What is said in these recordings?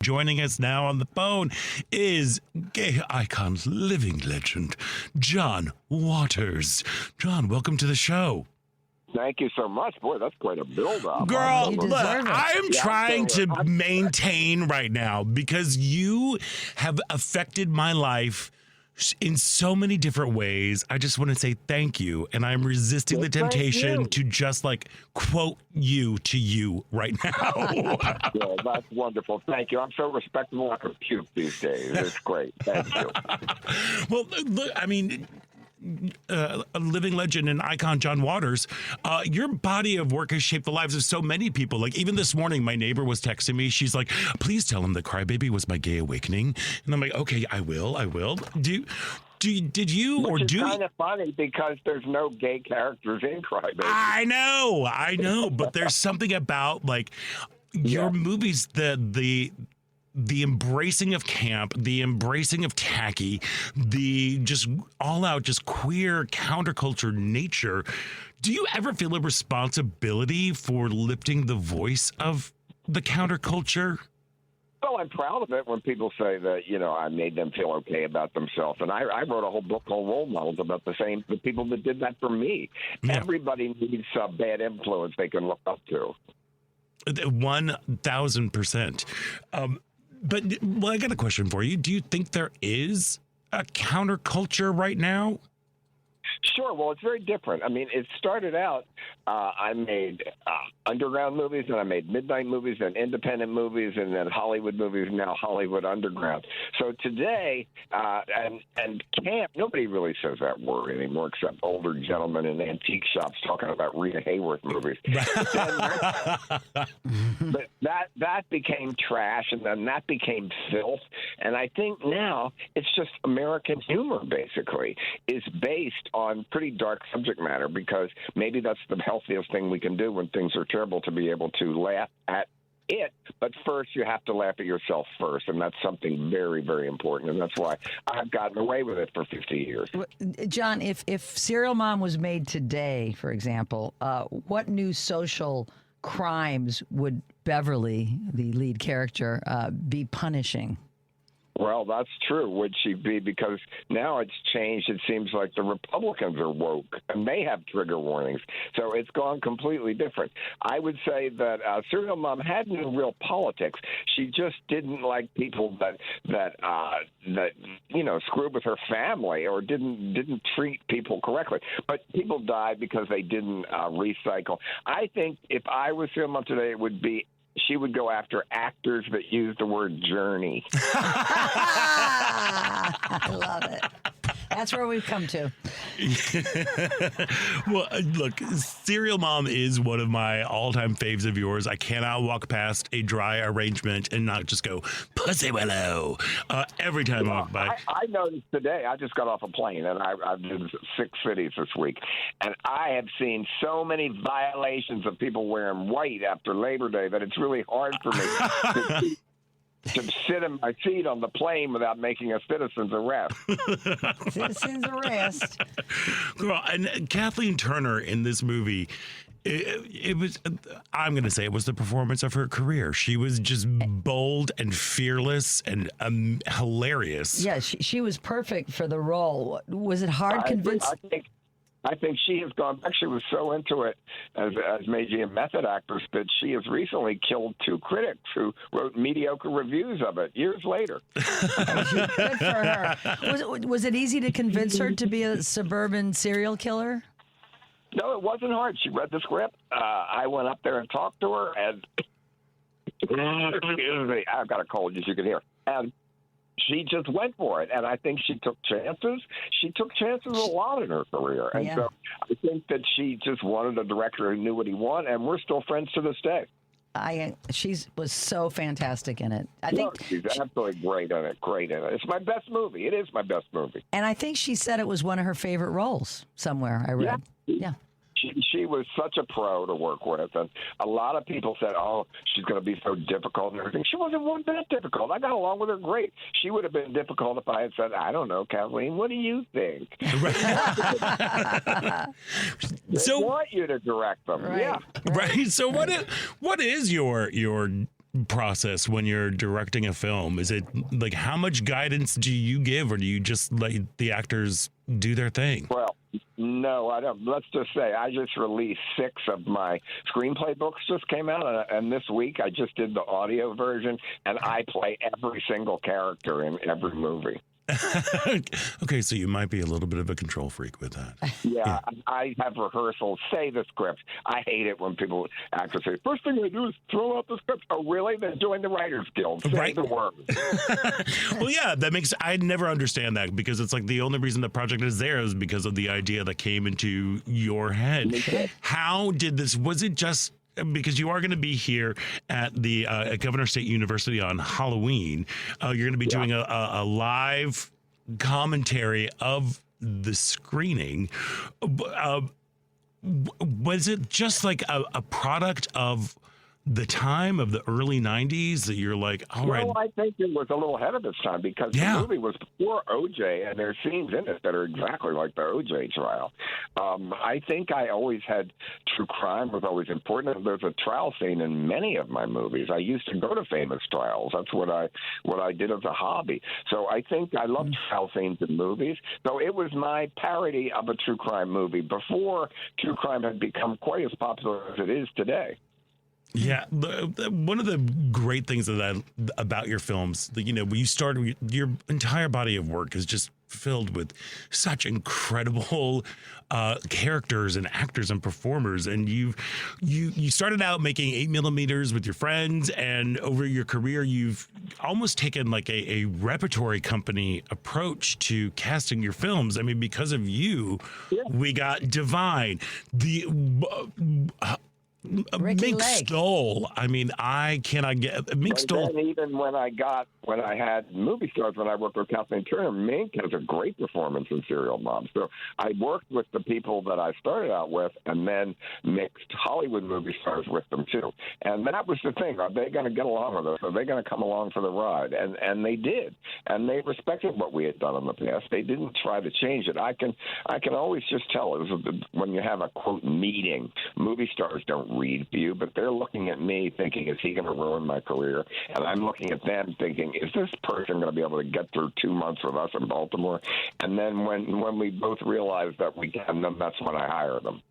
joining us now on the phone is gay icon, living legend, John Waters. John, welcome to the show. Thank you so much. Boy, that's quite a build-up. Girl, You look, deserve it. I am trying to maintain right now because you have affected my life in so many different ways. I just want to say thank you, and I'm resisting the temptation to just like quote you to you right now. Yeah, that's wonderful. Thank you. I'm so respectable I could puke these days. It's great. Thank you. Well, look, I mean, a living legend and icon, John Waters, your body of work has shaped the lives of so many people. Like even this morning, my neighbor was texting me. She's like, please tell him that Crybaby was my gay awakening. And I'm like, okay, I will. Did you or do you? It's kind of funny because there's no gay characters in Crybaby. I know. But there's something about like your movies, the embracing of camp, the embracing of tacky, the just all out, just queer counterculture nature. Do you ever feel a responsibility for lifting the voice of the counterculture? Well, I'm proud of it when people say that, I made them feel okay about themselves. And I wrote a whole book called Role Models about the people that did that for me. Yeah. Everybody needs a bad influence they can look up to. 1,000%. But I got a question for you. Do you think there is a counterculture right now? Sure. Well, it's very different. I mean, it started out, I made underground movies, and I made midnight movies, and independent movies, and then Hollywood movies, and now Hollywood underground. So today, and camp, nobody really says that word anymore except older gentlemen in antique shops talking about Rita Hayworth movies. But that became trash, and then that became filth. And I think now it's just American humor, basically, is based on pretty dark subject matter, because maybe that's the healthiest thing we can do when things are terrible, to be able to laugh at it. But first, you have to laugh at yourself first, and that's something very, very important. And that's why I've gotten away with it for 50 years. John, if Serial Mom was made today, for example, what new social crimes would Beverly, the lead character, be punishing? Well, that's true. Would she be? Because now it's changed. It seems like the Republicans are woke, and they have trigger warnings. So it's gone completely different. I would say that Serial Mom had no real politics. She just didn't like people that screwed with her family or didn't treat people correctly. But people died because they didn't recycle. I think if I was Serial Mom today, it would be, she would go after actors that use the word journey. I love it. That's where we've come to. Well, look, Serial Mom is one of my all-time faves of yours. I cannot walk past a dry arrangement and not just go, Pussy Willow, every time I walk by. I noticed today, I just got off a plane, and I've been to 6 cities this week, and I have seen so many violations of people wearing white after Labor Day that it's really hard for me to sit in my seat on the plane without making a citizen's arrest. Citizen's arrest. Girl, and Kathleen Turner in this movie, it was, I'm going to say it was the performance of her career. She was just bold and fearless and hilarious. Yeah, she was perfect for the role. Was it hard convincing? I think she has gone back. She was so into it as maybe a method actress that she has recently killed 2 critics who wrote mediocre reviews of it years later. Good for her. Was it easy to convince her to be a suburban serial killer? No, it wasn't hard. She read the script. I went up there and talked to her, and I've got a cold, as you can hear. And she just went for it, and I think she took chances. She took chances a lot in her career, and so I think that she just wanted a director who knew what he wanted, and we're still friends to this day. She was so fantastic in it. I think she's absolutely great in it. Great in it. It's my best movie. It is my best movie. And I think she said it was one of her favorite roles somewhere. I read. Yeah. She was such a pro to work with, and a lot of people said, "Oh, she's going to be so difficult and everything." She wasn't one bit difficult. I got along with her great. She would have been difficult if I had said, "I don't know, Kathleen, what do you think?" They want you to direct them, right. Right. So what is your process when you're directing a film? Is it like, how much guidance do you give, or do you just let the actors do their thing? Well, no, I don't. Let's just say I just released 6 of my screenplay books just came out, and this week I just did the audio version, and I play every single character in every movie. Okay, so you might be a little bit of a control freak with that. Yeah, I have rehearsals, say the script. I hate it when actors say, first thing they do is throw out the script. Oh, really? They're doing the Writers Guild. Say the word. Well, yeah, I never understand that, because it's like the only reason the project is there is because of the idea that came into your head. How did this, was it just because you are going to be here at the at Governor State University on Halloween? You're going to be doing a live commentary of the screening. Was it just like a product of the time of the early 90s that you're like, all right? Well, I think it was a little ahead of its time, because the movie was before OJ, and there's scenes in it that are exactly like the OJ trial. I think I always had true crime was always important. There's a trial scene in many of my movies. I used to go to famous trials. That's what I did as a hobby. So I think I love trial scenes in movies. So it was my parody of a true crime movie before true crime had become quite as popular as it is today. Yeah, one of the great things about your films, when you start, your entire body of work is just filled with such incredible characters and actors and performers. And you started out making 8mm with your friends, and over your career, you've almost taken like a repertory company approach to casting your films. I mean, because of you, we got Divine, Mink Stole. I mean, I cannot get Mink Stole. And even when I had movie stars, when I worked with Kathleen Turner, Mink has a great performance in Serial Mom. So I worked with the people that I started out with, and then mixed Hollywood movie stars with them too. And that was the thing: are they going to get along with us? Are they going to come along for the ride? And they did, and they respected what we had done in the past. They didn't try to change it. I can always just tell when you have a quote meeting. Movie stars don't read for you, but they're looking at me thinking, is he going to ruin my career? And I'm looking at them thinking, is this person going to be able to get through 2 months with us in Baltimore? And then when we both realize that we can, then that's when I hire them.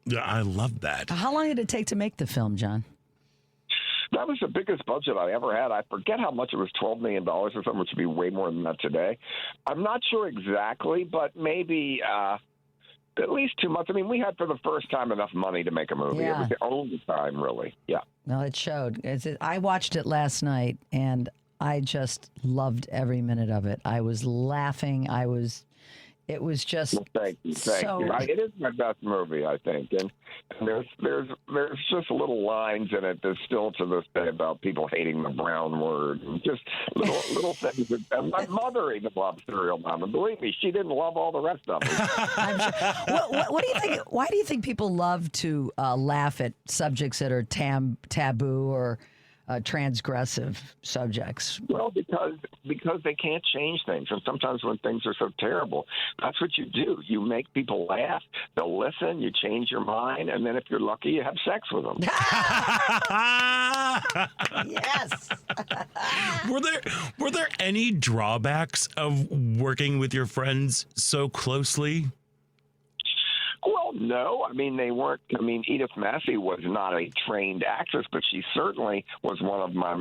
Yeah, I love that. How long did it take to make the film, John? That was the biggest budget I ever had. I forget how much it was, $12 million or something, which would be way more than that today. I'm not sure exactly, but maybe at least 2 months. I mean, we had for the first time enough money to make a movie. Yeah. It was the only time, really. Yeah. No, it showed. I watched it last night, and I just loved every minute of it. I was laughing. It was just thank you. It is my best movie, I think, and there's just little lines in it that still to this day about people hating the brown word, and just little things. And my mother even loved Serial Mom, and believe me, she didn't love all the rest of it. I'm sure. What do you think? Why do you think people love to laugh at subjects that are taboo or transgressive subjects? Well, because they can't change things, and sometimes when things are so terrible, that's what you do. You make people laugh. They'll listen. You change your mind, and then if you're lucky, you have sex with them. Yes. Were there any drawbacks of working with your friends so closely? Well, no. I mean, they weren't. I mean, Edith Massey was not a trained actress, but she certainly was one of my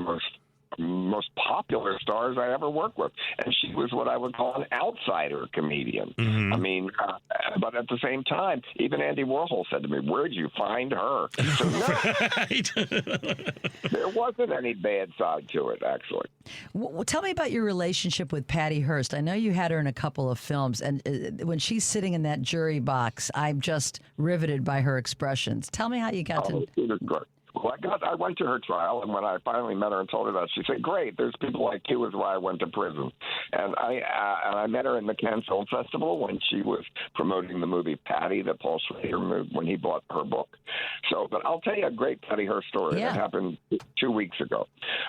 most popular stars I ever worked with, and she was what I would call an outsider comedian. Mm-hmm. I mean, but at the same time, even Andy Warhol said to me, "Where'd you find her?" So, no, there wasn't any bad side to it, actually. Well, tell me about your relationship with Patty Hearst. I know you had her in a couple of films, and when she's sitting in that jury box, I'm just riveted by her expressions. Tell me how you got to. She was great. Well, I went to her trial, and when I finally met her and told her that, she said, "Great, there's people like you is why I went to prison." And I met her in the Cannes Film Festival when she was promoting the movie Patty that Paul Schrader moved when he bought her book. So, but I'll tell you a great Patty Hearst story that happened 2 weeks ago.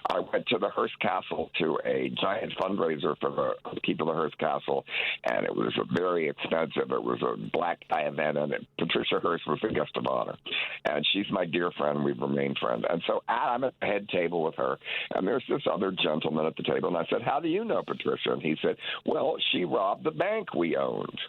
I went to the Hearst Castle to a giant fundraiser for the upkeep of the Hearst Castle, and it was very expensive. It was a black tie event, and Patricia Hearst was the guest of honor. And she's my dear friend. We've main friend. And so I'm at the head table with her, and there's this other gentleman at the table. And I said, how do you know Patricia? And he said, well, she robbed the bank we owned.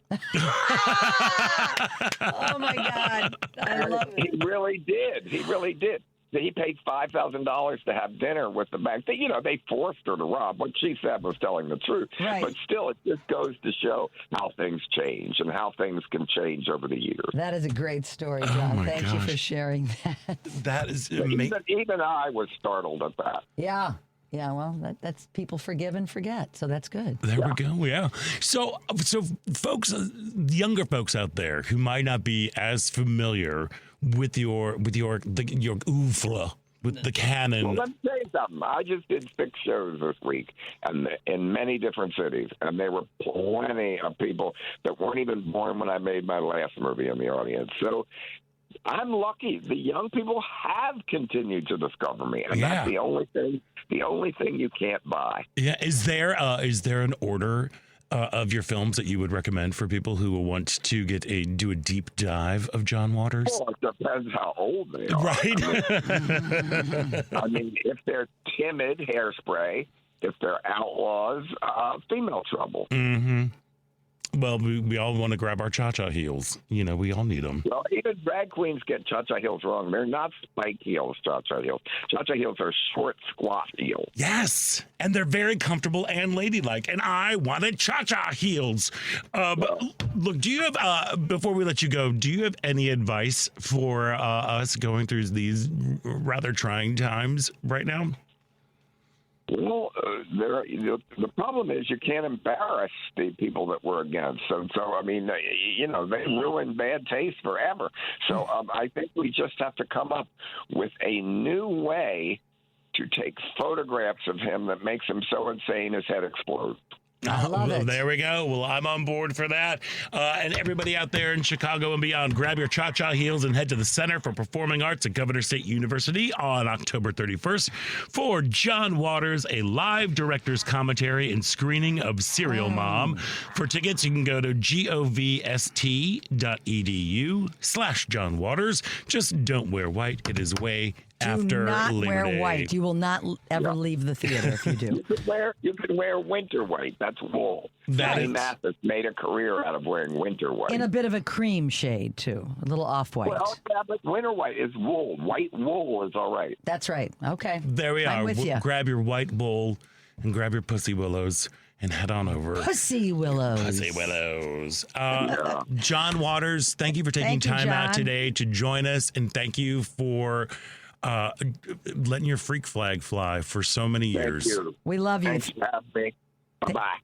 Oh, my God. I love it. He really did. He really did. He paid $5,000 to have dinner with the bank. They forced her to rob. What she said was telling the truth. Right. But still, it just goes to show how things change and how things can change over the years. That is a great story, John. my Thank you for gosh. sharing that. That is amazing. Even I was startled at that. Yeah. Yeah, well, that's people forgive and forget, so that's good. There we go. Yeah. So folks, younger folks out there who might not be as familiar with your oeuvre, with the canon. Well, let me tell you something. I just did 6 shows this week, and in many different cities, and there were plenty of people that weren't even born when I made my last movie in the audience. So I'm lucky. The young people have continued to discover me, and that's the only thing. The only thing you can't buy. Yeah. Is there an order of your films that you would recommend for people who will want to do a deep dive of John Waters? Well, it depends how old they are. Right. I mean, if they're timid, Hairspray. If they're outlaws, Female Trouble. Mm-hmm. Well, we all want to grab our cha-cha heels. We all need them. Well, even drag queens get cha-cha heels wrong. They're not spike heels, cha-cha heels. Cha-cha heels are short, squat heels. Yes, and they're very comfortable and ladylike. And I wanted cha-cha heels. Look, do you have, before we let you go, do you have any advice for us going through these rather trying times right now? Well, the problem is you can't embarrass the people that we're against. So I mean, they ruin bad taste forever. So I think we just have to come up with a new way to take photographs of him that makes him so insane his head explodes. I love it. There we go. Well, I'm on board for that. And everybody out there in Chicago and beyond, grab your cha-cha heels and head to the Center for Performing Arts at Governor State University on October 31st for John Waters, a live director's commentary and screening of Serial Mom. For tickets, you can go to govst.edu/John Waters. Just don't wear white. It is way after Do not Labor wear Day. white. You will not ever leave the theater if you do. You could wear winter white. That's wool. Johnny Mathis made a career out of wearing winter white. In a bit of a cream shade, too. A little off-white. Well, yeah, but winter white is wool. White wool is all right. That's right. Okay. There we are. I'm with you. Grab your white bowl and grab your pussy willows and head on over. Pussy willows. Pussy willows. John Waters, thank you for taking time out today to join us, and thank you for letting your freak flag fly for so many years. Thank you. We love you. Thanks for having me. Bye-bye.